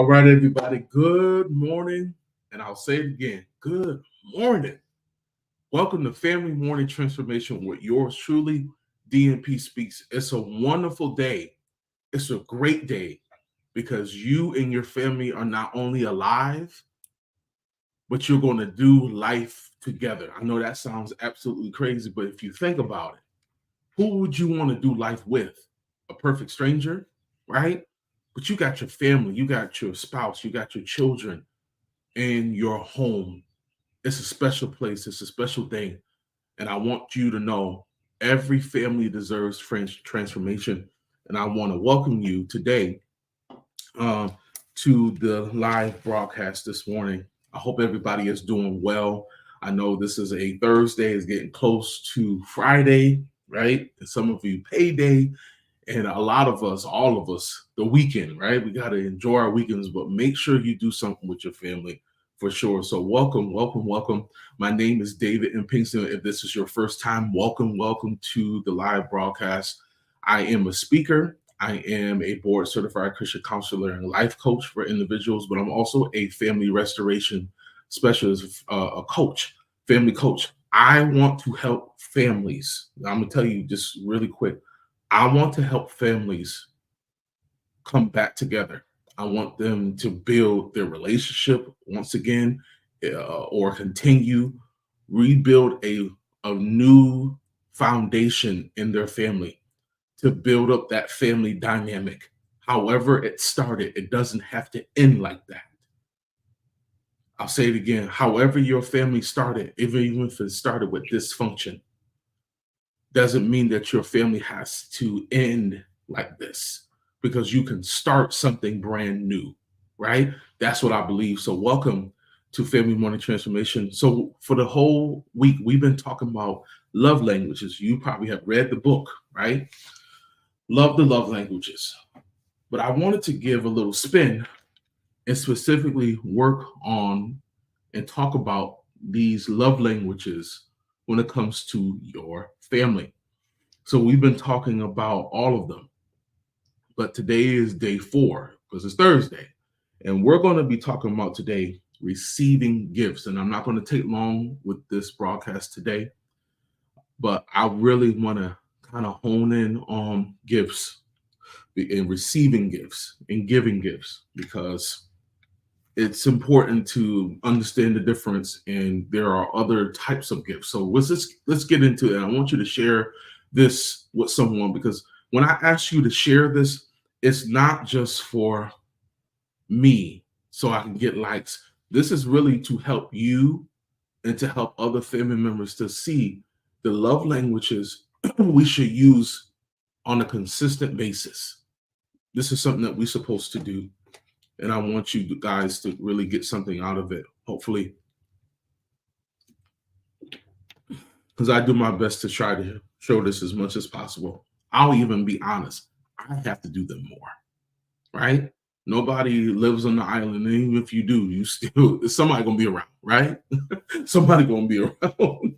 All right, everybody. Good morning. And I'll say it again. Good morning. Welcome to Family Morning Transformation with yours truly, DMPSpeaks. It's a wonderful day. It's a great day because you and your family are not only alive, but you're going to do life together. I know that sounds absolutely crazy, but if you think about it, who would you want to do life with? A perfect stranger, right? But you got your family, you got your spouse, you got your children in your home. It's a special place, it's a special thing. And I want you to know every family deserves transformation. And I want to welcome you today to the live broadcast this morning. I hope everybody is doing well. I know this is a Thursday, it's getting close to Friday, right? And some of you payday, and a lot of us, all of us, the weekend, right? We got to enjoy our weekends, but make sure you do something with your family for sure. So welcome, welcome, welcome. My name is David M. Pinkston. If this is your first time, welcome, welcome to the live broadcast. I am a speaker. I am a board certified Christian counselor and life coach for individuals, but I'm also a family restoration specialist, a coach, family coach. I want to help families. I'm going to tell you just really quick. I want to help families come back together. I want them to build their relationship once again, or continue, rebuild a new foundation in their family to build up that family dynamic. However it started, it doesn't have to end like that. I'll say it again. However your family started, even if it started with dysfunction, doesn't mean that your family has to end like this, because you can start something brand new, right? That's what I believe. So welcome to Family Morning Transformation. So for the whole week, we've been talking about love languages. You probably have read the book, right? Love the love languages. But I wanted to give a little spin and specifically work on and talk about these love languages when it comes to your family. So we've been talking about all of them, but today is day 4 because it's Thursday. And we're going to be talking about today receiving gifts. And I'm not going to take long with this broadcast today, but I really want to kind of hone in on gifts and receiving gifts and giving gifts, because it's important to understand the difference, and there are other types of gifts. So let's get into it. I want you to share this with someone, because when I ask you to share this, it's not just for me so I can get likes. This is really to help you and to help other family members to see the love languages we should use on a consistent basis. This is something that we're supposed to do. And I want you guys to really get something out of it, hopefully. Because I do my best to try to show this as much as possible. I'll even be honest. I have to do them more, right? Nobody lives on the island. And even if you do, somebody going to be around, right? Somebody going to be around.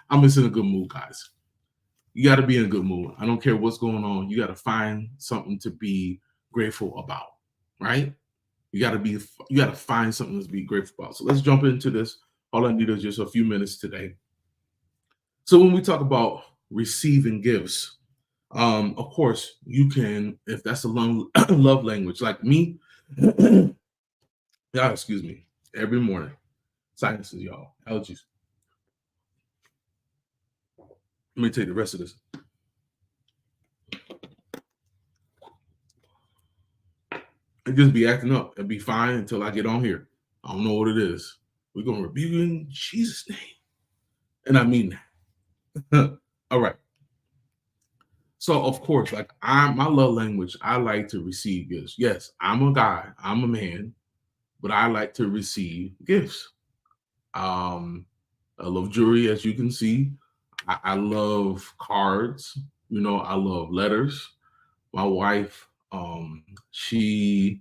I'm just in a good mood, guys. You got to be in a good mood. I don't care what's going on. You got to find something to be grateful about, right? You got to find something to be grateful about. So let's jump into this. All I need is just a few minutes today. So when we talk about receiving gifts, of course, you can, if that's a love language, like me, yeah, excuse me, every morning, sinuses, y'all, allergies. Let me take the rest of this. And just be acting up and be fine until I get on here. I don't know what it is. We're going to rebuke you in Jesus' name. And I mean that. All right. So, of course, like my love language, I like to receive gifts. Yes, I'm a guy, I'm a man, but I like to receive gifts. I love jewelry, as you can see. I love cards. I love letters. My wife, she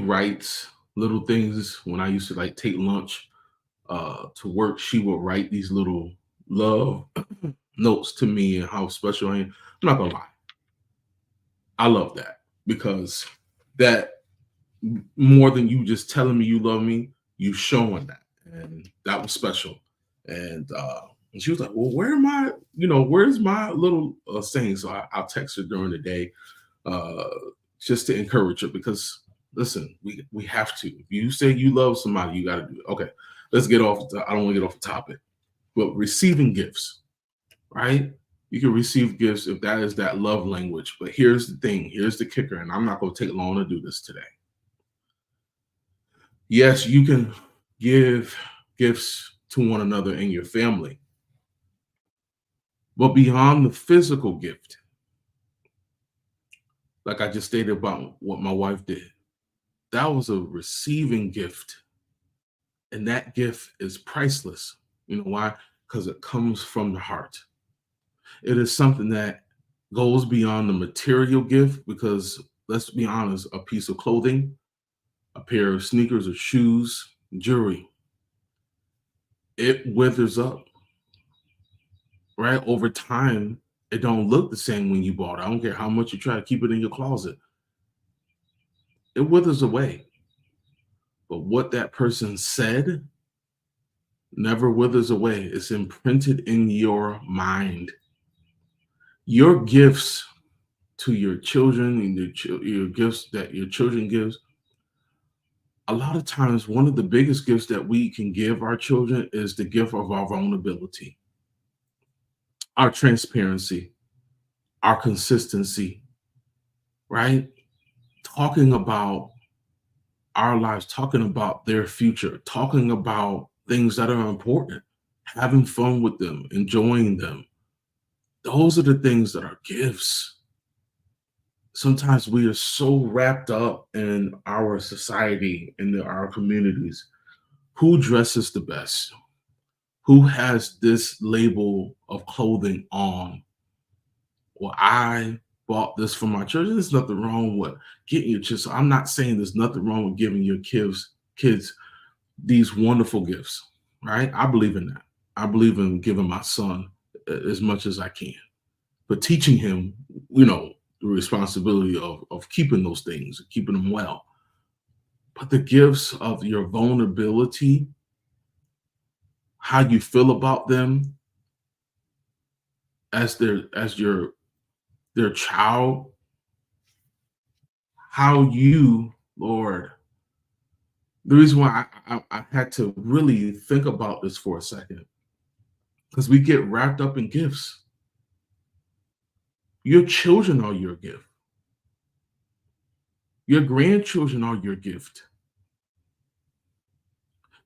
writes little things. When I used to like take lunch to work, she would write these little love notes to me and how special I am. I'm not gonna lie. I love that, because that more than you just telling me you love me, you showing that. And that was special. And she was like, well, where am I? Where's my little saying? So I'll text her during the day, uh, just to encourage her, because listen, we have to. If you say you love somebody, you got to do it. Okay, let's get off. I don't want to get off the topic, but receiving gifts, right? You can receive gifts if that is that love language. But here's the thing. Here's the kicker, and I'm not going to take long to do this today. Yes, you can give gifts to one another in your family, but beyond the physical gift, like I just stated about what my wife did, that was a receiving gift. And that gift is priceless. You know why? Because it comes from the heart. It is something that goes beyond the material gift, because let's be honest, a piece of clothing, a pair of sneakers or shoes, jewelry, it withers up, right? Over time, it don't look the same when you bought it. I don't care how much you try to keep it in your closet. It withers away. But what that person said never withers away. It's imprinted in your mind. Your gifts to your children and your gifts that your children gives, a lot of times one of the biggest gifts that we can give our children is the gift of our vulnerability, our transparency, our consistency, right? Talking about our lives, talking about their future, talking about things that are important, having fun with them, enjoying them. Those are the things that are gifts. Sometimes we are so wrapped up in our society, in our communities. Who dresses the best? Who has this label of clothing on? Well, I bought this for my church. There's nothing wrong with getting your kids. So I'm not saying there's nothing wrong with giving your kids these wonderful gifts, right? I believe in that. I believe in giving my son as much as I can, but teaching him, the responsibility of keeping those things, keeping them well. But the gifts of your vulnerability, how you feel about them as their child, how you, Lord. The reason why I had to really think about this for a second, because we get wrapped up in gifts. Your children are your gift. Your grandchildren are your gift.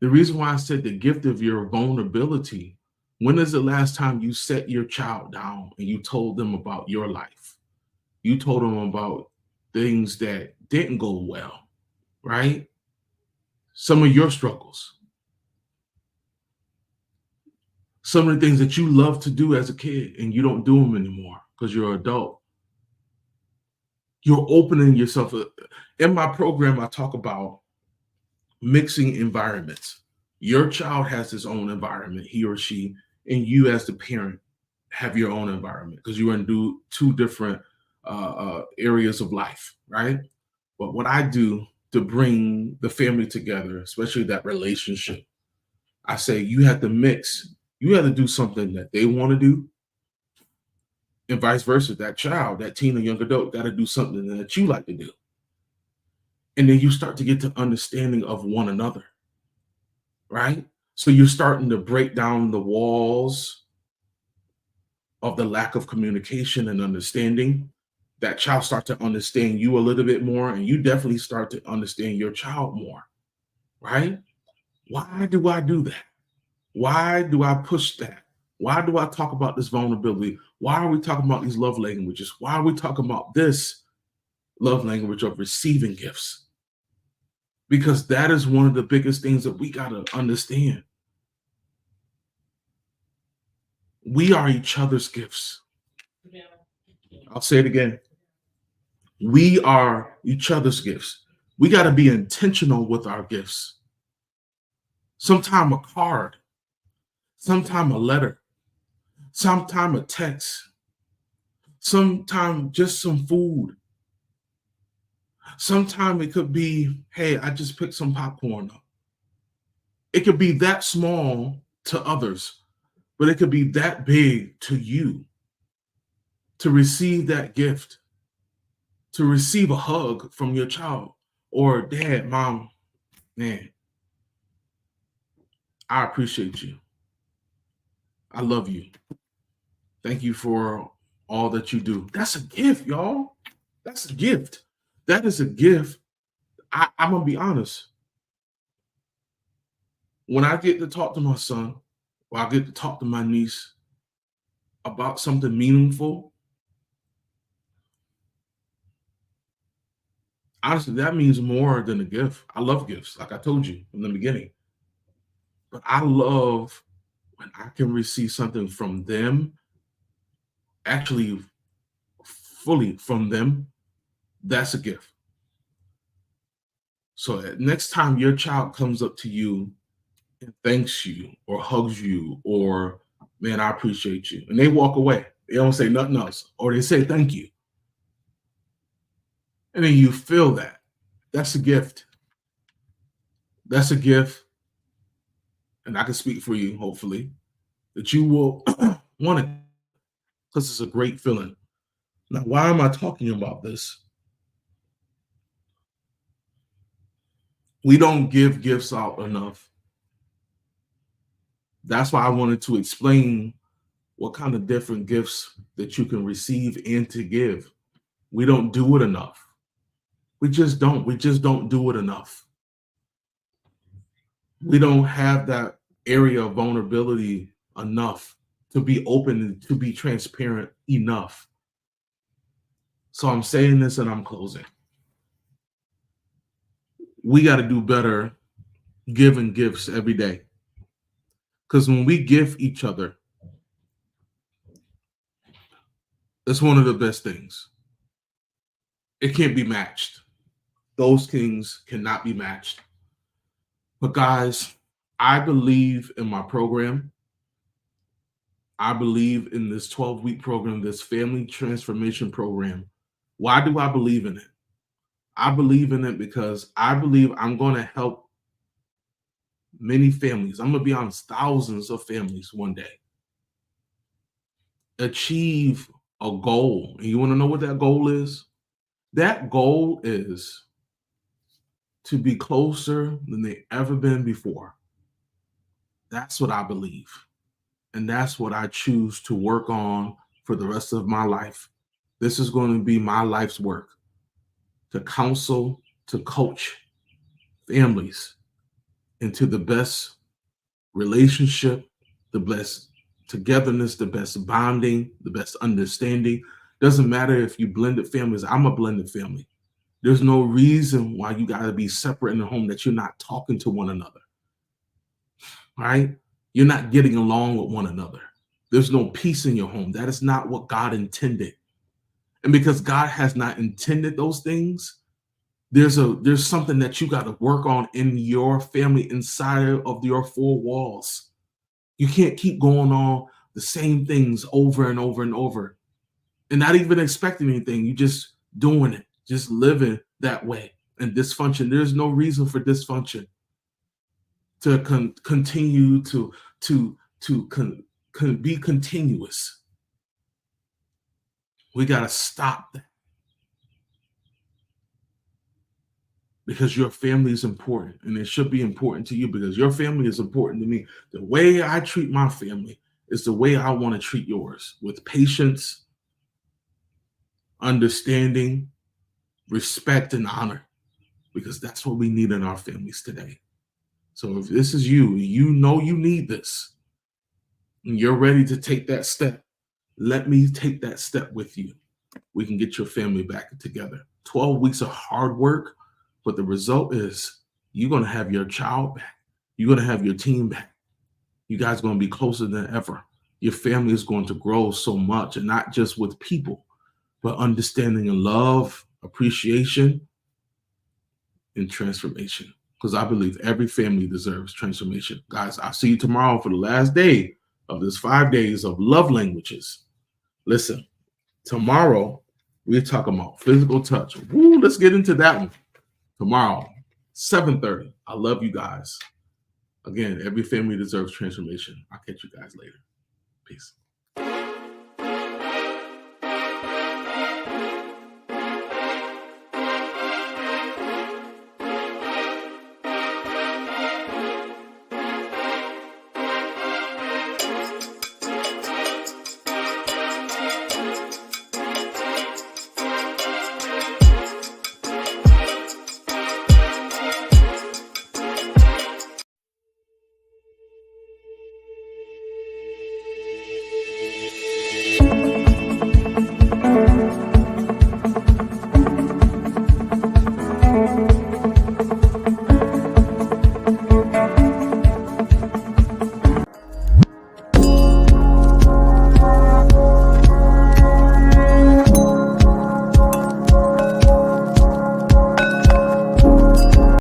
The reason why I said the gift of your vulnerability, when is the last time you set your child down and you told them about your life? You told them about things that didn't go well, right? Some of your struggles, some of the things that you loved to do as a kid and you don't do them anymore because you're an adult. You're opening yourself up. In my program, I talk about mixing environments. Your child has his own environment, he or she, and you as the parent have your own environment, because you're in two different areas of life, right? But what I do to bring the family together, especially that relationship, I say you have to mix. You have to do something that they want to do, and vice versa. That child, that teen or young adult, got to do something that you like to do. And then you start to get to understanding of one another, right? So you're starting to break down the walls of the lack of communication and understanding. That child start to understand you a little bit more, and you definitely start to understand your child more, right? Why do I do that? Why do I push that? Why do I talk about this vulnerability? Why are we talking about these love languages? Why are we talking about this love language of receiving gifts? Because that is one of the biggest things that we got to understand. We are each other's gifts. I'll say it again. We are each other's gifts. We got to be intentional with our gifts. Sometime a card, sometime a letter, sometime a text, sometime just some food. Sometimes it could be, hey, I just picked some popcorn up. It could be that small to others, but it could be that big to you to receive that gift, to receive a hug from your child or dad, mom, man, I appreciate you. I love you. Thank you for all that you do. That's a gift, y'all. That's a gift. That is a gift. I'm going to be honest. When I get to talk to my son, or I get to talk to my niece about something meaningful, honestly, that means more than a gift. I love gifts, like I told you in the beginning. But I love when I can receive something from them, actually fully from them. That's a gift. So next time your child comes up to you and thanks you or hugs you or, man, I appreciate you, and they walk away, they don't say nothing else, or they say thank you, and then you feel that, that's a gift. That's a gift. And I can speak for you, hopefully, that you will want it because it's a great feeling. Now, why am I talking about this? We don't give gifts out enough. That's why I wanted to explain what kind of different gifts that you can receive and to give. We don't do it enough. We just don't. We just don't do it enough. We don't have that area of vulnerability enough to be open and to be transparent enough. So I'm saying this and I'm closing. We got to do better giving gifts every day. Because when we give each other, it's one of the best things. It can't be matched. Those things cannot be matched. But guys, I believe in my program. I believe in this 12-week program, this family transformation program. Why do I believe in it? I believe in it because I believe I'm going to help many families. I'm going to be honest, thousands of families one day achieve a goal. And you want to know what that goal is? That goal is to be closer than they ever been before. That's what I believe. And that's what I choose to work on for the rest of my life. This is going to be my life's work, to counsel, to coach families into the best relationship, the best togetherness, the best bonding, the best understanding. Doesn't matter if you blended families. I'm a blended family. There's no reason why you got to be separate in the home that you're not talking to one another, right? You're not getting along with one another. There's no peace in your home. That is not what God intended. And because God has not intended those things, there's something that you got to work on in your family inside of your four walls. You can't keep going on the same things over and over and over and not even expecting anything. You just doing it, just living that way. And dysfunction, there's no reason for dysfunction to continue to be continuous. We got to stop that. Because your family is important, and it should be important to you because your family is important to me. The way I treat my family is the way I want to treat yours, with patience, understanding, respect, and honor, because that's what we need in our families today. So if this is you, you know you need this, and you're ready to take that step, let me take that step with you. We can get your family back together. 12 weeks of hard work, but the result is you're going to have your child back. You're going to have your team back. You guys are going to be closer than ever. Your family is going to grow so much, and not just with people, but understanding and love, appreciation, and transformation. Because I believe every family deserves transformation. Guys, I'll see you tomorrow for the last day of this 5 days of love languages. Listen, tomorrow We're talking about physical touch. Woo, let's get into that one tomorrow, 7:30. I love you guys. Again, every family deserves transformation. I'll catch you guys later. Peace.